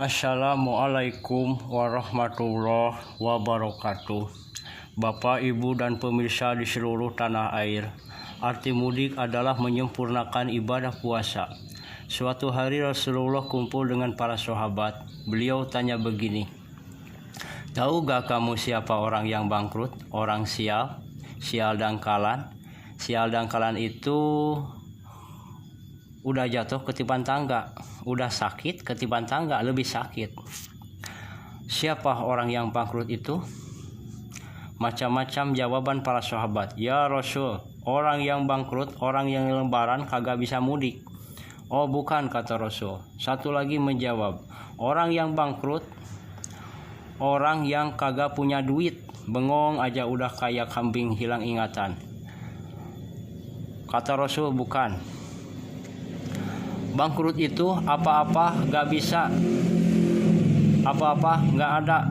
Assalamualaikum warahmatullahi wabarakatuh. Bapak, Ibu, dan pemirsa di seluruh tanah air, arti mudik adalah menyempurnakan ibadah puasa. Suatu hari Rasulullah kumpul dengan para sahabat. Beliau tanya begini, "Tahu gak kamu siapa orang yang bangkrut? Orang sial, sial dangkalan. Sial dangkalan itu udah jatuh ketiban tangga, udah sakit ketiban tangga lebih sakit. Siapa orang yang bangkrut itu?" Macam-macam jawaban para sahabat. "Ya Rasul, orang yang bangkrut, orang yang lebaran kagak bisa mudik." "Oh bukan," kata Rasul. Satu lagi menjawab, "Orang yang bangkrut, orang yang kagak punya duit, bengong aja udah kayak kambing hilang ingatan." Kata Rasul, "Bukan. Bangkrut itu apa-apa gak bisa, apa-apa gak ada."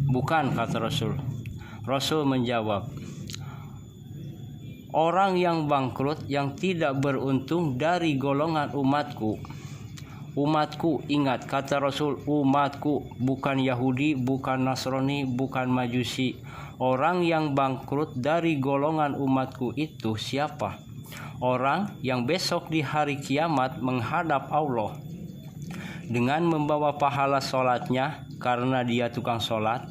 "Bukan," kata Rasul. Rasul menjawab, "Orang yang bangkrut yang tidak beruntung dari golongan umatku." Umatku, ingat kata Rasul, umatku, bukan Yahudi, bukan Nasrani, bukan Majusi. Orang yang bangkrut dari golongan umatku itu siapa? Orang yang besok di hari kiamat menghadap Allah dengan membawa pahala sholatnya karena dia tukang sholat.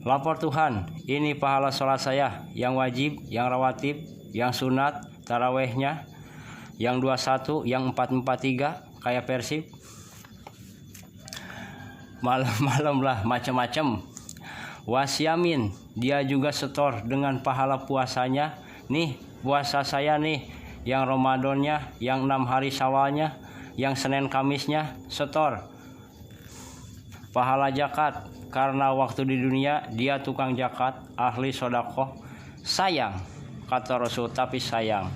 Lapor Tuhan, ini pahala sholat saya, yang wajib, yang rawatib, yang sunat, tarawehnya, yang 21, yang 443, kayak Persib. Malam-malam lah macam-macam. Wasyamin, dia juga setor dengan pahala puasanya. Nih, puasa saya nih, yang Ramadannya, yang 6 hari Syawalnya, yang Senin Kamisnya, setor. Pahala zakat, karena waktu di dunia dia tukang zakat, ahli sodakoh. Sayang, kata Rasul, tapi sayang.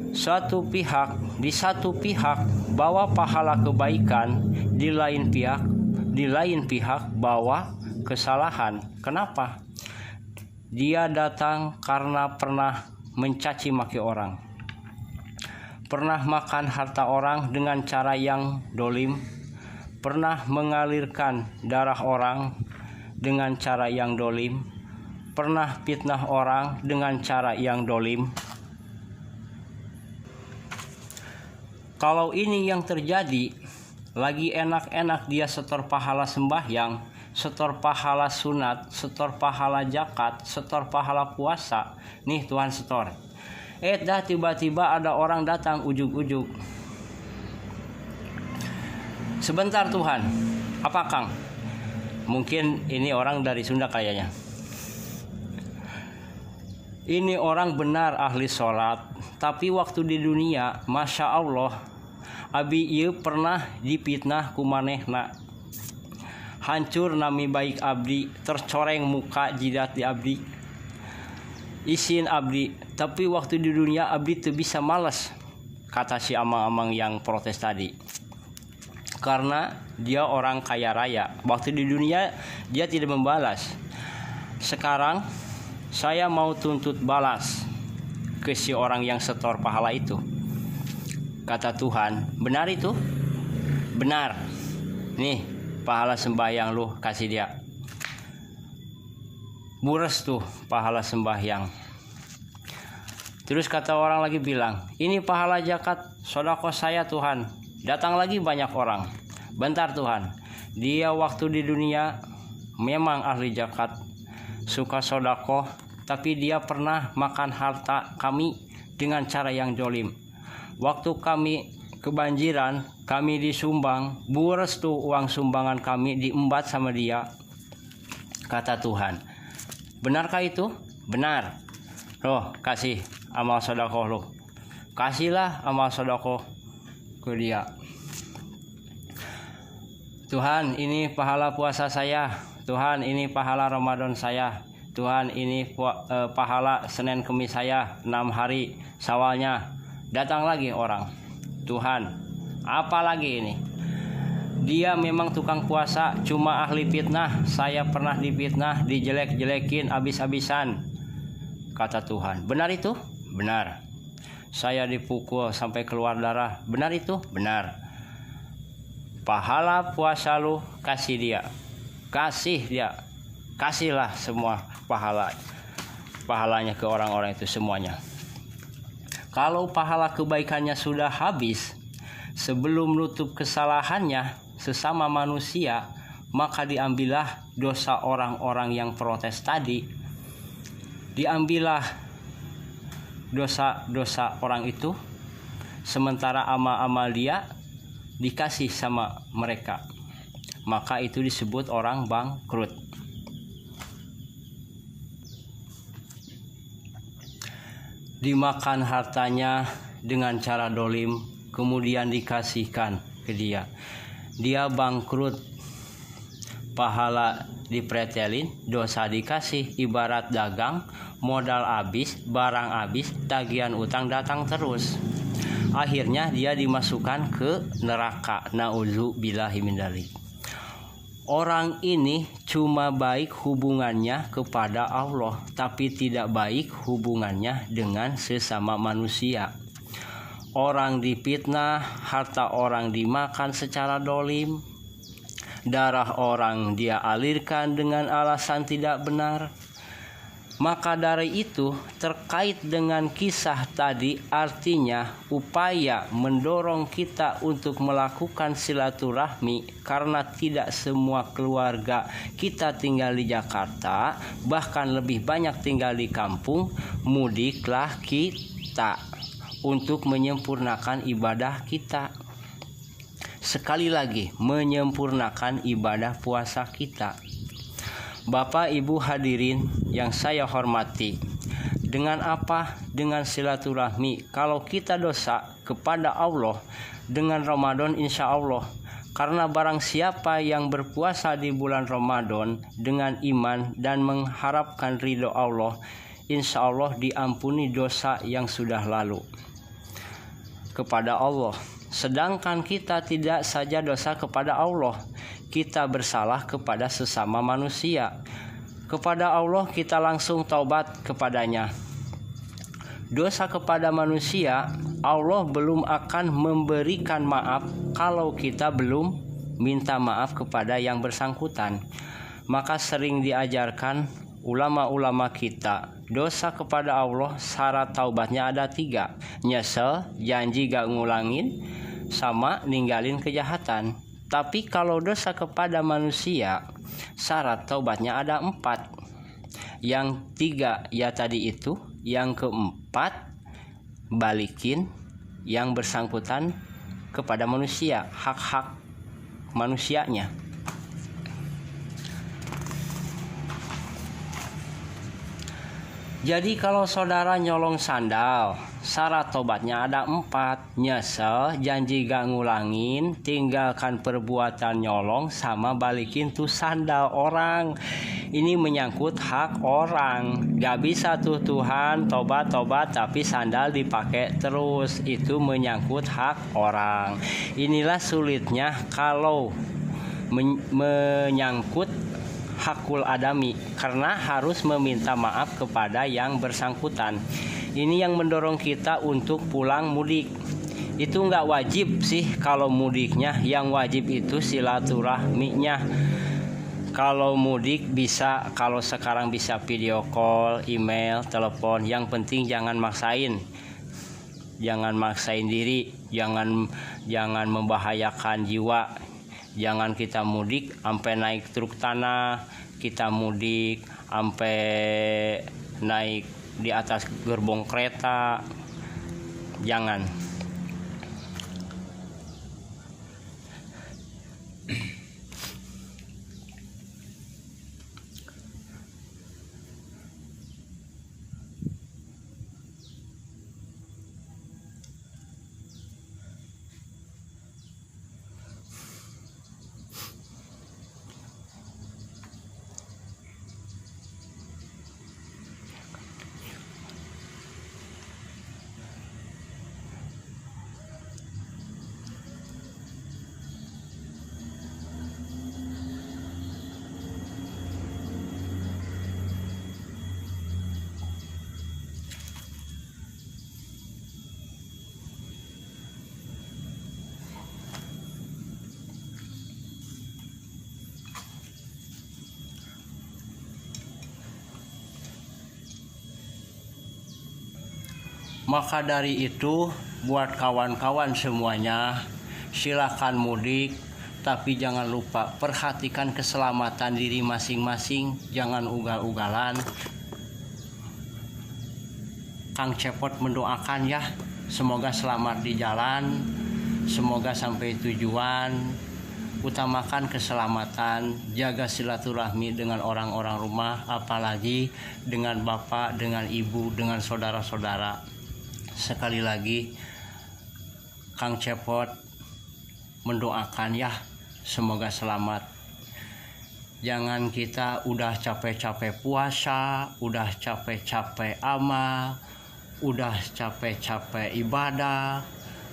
Di satu pihak bawa pahala kebaikan, di lain pihak bawa kesalahan. Kenapa? Dia datang karena pernah mencaci maki orang, pernah makan harta orang dengan cara yang dolim, pernah mengalirkan darah orang dengan cara yang dolim, pernah fitnah orang dengan cara yang dolim. Kalau ini yang terjadi, lagi enak-enak dia setor pahala sembahyang, setor pahala sunat, setor pahala zakat, setor pahala puasa. Nih Tuhan setor. Dah tiba-tiba ada orang datang ujug-ujug. "Sebentar Tuhan." "Apa Kang?" Mungkin ini orang dari Sunda kayaknya. "Ini orang benar ahli sholat, tapi waktu di dunia, Masya Allah, abi ieu pernah dipitnah ku manehna. Hancur nami baik abdi, tercoreng muka jidat di abdi. Isin abdi, tapi waktu di dunia abdi teu bisa males," kata si amang-amang yang protes tadi. Karena dia orang kaya raya, waktu di dunia dia tidak membalas. Sekarang saya mau tuntut balas ke si orang yang setor pahala itu. Kata Tuhan, "Benar itu? Benar. Nih pahala sembahyang lu kasih dia." Bures tuh pahala sembahyang. Terus kata orang lagi bilang, "Ini pahala zakat, sedekah saya Tuhan." Datang lagi banyak orang. "Bentar Tuhan, dia waktu di dunia memang ahli zakat, suka sedekah, tapi dia pernah makan harta kami dengan cara yang dolim. Waktu kami kebanjiran, kami disumbang, bures tuh uang sumbangan kami diembat sama dia." Kata Tuhan, "Benarkah itu?" "Benar." "Loh, kasih amal sedekah lo." Kasihlah amal sedekah ke dia. "Tuhan, ini pahala puasa saya. Tuhan, ini pahala Ramadan saya. Tuhan, ini pahala Senin Kemis saya, 6 hari Syawalnya." Datang lagi orang. "Tuhan, apa lagi ini? Dia memang tukang puasa, cuma ahli fitnah. Saya pernah difitnah, dijelek-jelekin abis-abisan." Kata Tuhan, "Benar itu?" "Benar." "Saya dipukul sampai keluar darah." "Benar itu?" "Benar." pahala puasa lu kasih dia, kasihlah semua pahalanya ke orang-orang itu semuanya. Kalau pahala kebaikannya sudah habis, sebelum nutup kesalahannya sesama manusia, maka diambillah dosa orang-orang yang protes tadi, diambillah dosa-dosa orang itu, sementara amal-amal dia dikasih sama mereka, maka itu disebut orang bangkrut. Dimakan hartanya dengan cara dolim, kemudian dikasihkan ke dia, dia bangkrut. Pahala dipretelin, dosa dikasih. Ibarat dagang, modal habis, barang habis, tagihan utang datang terus. Akhirnya dia dimasukkan ke neraka. Nauzubillahi min dzalik. Orang ini cuma baik hubungannya kepada Allah, tapi tidak baik hubungannya dengan sesama manusia. Orang difitnah, harta orang dimakan secara dolim, darah orang dia alirkan dengan alasan tidak benar. Maka dari itu, terkait dengan kisah tadi, artinya upaya mendorong kita untuk melakukan silaturahmi, karena tidak semua keluarga kita tinggal di Jakarta, bahkan lebih banyak tinggal di kampung. Mudiklah kita untuk menyempurnakan ibadah kita. Sekali lagi, menyempurnakan ibadah puasa kita. Bapak Ibu hadirin yang saya hormati, dengan apa? Dengan silaturahmi. Kalau kita dosa kepada Allah dengan Ramadan, insya Allah, karena barang siapa yang berpuasa di bulan Ramadan dengan iman dan mengharapkan ridho Allah, insya Allah diampuni dosa yang sudah lalu kepada Allah. Sedangkan kita tidak saja dosa kepada Allah, kita bersalah kepada sesama manusia. Kepada Allah kita langsung taubat kepadanya. Dosa kepada manusia, Allah belum akan memberikan maaf kalau kita belum minta maaf kepada yang bersangkutan. Maka sering diajarkan ulama-ulama kita, dosa kepada Allah syarat taubatnya ada 3. Nyesel, janji gak ngulangin, sama ninggalin kejahatan. Tapi kalau dosa kepada manusia, syarat taubatnya ada 4. Yang 3 ya tadi itu, yang keempat balikin yang bersangkutan kepada manusia, hak-hak manusianya. Jadi kalau saudara nyolong sandal, syarat tobatnya ada 4. Nyesel, janji gak ngulangin, tinggalkan perbuatan nyolong, sama balikin tuh sandal orang. Ini menyangkut hak orang. Gak bisa tuh Tuhan tobat-tobat tapi sandal dipakai terus. Itu menyangkut hak orang. Inilah sulitnya kalau menyangkut hakul adami, karena harus meminta maaf kepada yang bersangkutan. Ini yang mendorong kita untuk pulang mudik. Itu nggak wajib sih kalau mudiknya, yang wajib itu silaturahminya. Kalau mudik bisa, kalau sekarang bisa video call, email, telepon. Yang penting jangan maksain diri, jangan membahayakan jiwa. Jangan kita mudik sampai naik truk tanah, kita mudik sampai naik di atas gerbong kereta. Jangan. Maka dari itu, buat kawan-kawan semuanya, silakan mudik, tapi jangan lupa perhatikan keselamatan diri masing-masing, jangan ugal-ugalan. Kang Cepot mendoakan ya, semoga selamat di jalan, semoga sampai tujuan. Utamakan keselamatan, jaga silaturahmi dengan orang-orang rumah, apalagi dengan bapak, dengan ibu, dengan saudara-saudara. Sekali lagi, Kang Cepot mendoakan ya, semoga selamat. Jangan kita udah capek-capek puasa, udah capek-capek amal, udah capek-capek ibadah,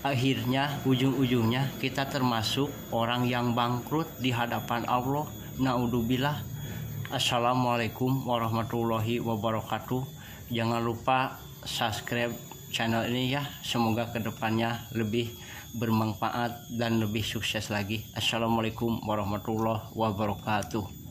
akhirnya ujung-ujungnya kita termasuk orang yang bangkrut di hadapan Allah. Naudzubillah. Assalamualaikum warahmatullahi wabarakatuh. Jangan lupa subscribe channel ini ya, semoga kedepannya lebih bermanfaat dan lebih sukses lagi. Assalamualaikum warahmatullahi wabarakatuh.